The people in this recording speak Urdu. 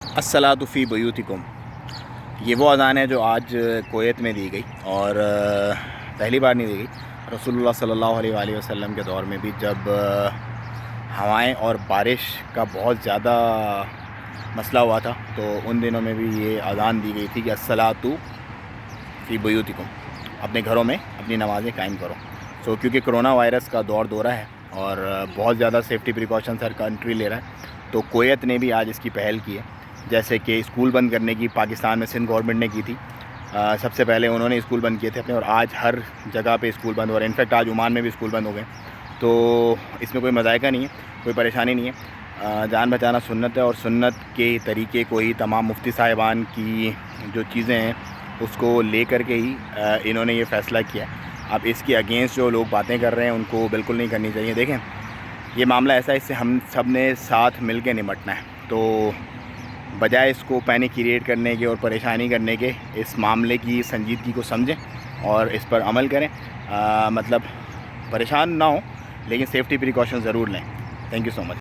الصلاۃ فی بیوتکم، یہ وہ اذان ہے جو آج کویت میں دی گئی، اور پہلی بار نہیں دی گئی۔ رسول اللہ صلی اللہ علیہ وآلہ وسلم کے دور میں بھی جب ہوائیں اور بارش کا بہت زیادہ مسئلہ ہوا تھا تو ان دنوں میں بھی یہ اذان دی گئی تھی کہ الصلاۃ فی بیوتکم، اپنے گھروں میں اپنی نمازیں قائم کرو۔ کیونکہ کرونا وائرس کا دورہ ہے اور بہت زیادہ سیفٹی پریکاشنز ہر کنٹری لے رہا ہے، تو کویت نے بھی آج اس کی پہل کی ہے۔ جیسے کہ اسکول بند کرنے کی پاکستان میں سندھ گورنمنٹ نے کی تھی، سب سے پہلے انہوں نے اسکول بند کیے تھے اپنے، اور آج ہر جگہ پہ اسکول بند ہو رہے ہیں۔ انفیکٹ آج عمان میں بھی اسکول بند ہو گئے، تو اس میں کوئی مذائقہ نہیں ہے، کوئی پریشانی نہیں ہے۔ جان بچانا سنت ہے، اور سنت کے طریقے کو ہی تمام مفتی صاحبان کی جو چیزیں ہیں اس کو لے کر کے ہی انہوں نے یہ فیصلہ کیا ہے۔ اب اس کے اگینسٹ جو لوگ باتیں کر رہے ہیں ان کو بالکل نہیں کرنی چاہیے۔ دیکھیں، یہ معاملہ ایسا ہے، اس سے ہم سب نے ساتھ مل کے نمٹنا ہے، تو بجائے اس کو پینک کریٹ کرنے کے اور پریشانی کرنے کے، اس معاملے کی سنجیدگی کو سمجھیں اور اس پر عمل کریں۔ مطلب پریشان نہ ہوں لیکن سیفٹی پریکاشن ضرور لیں۔ Thank you so much.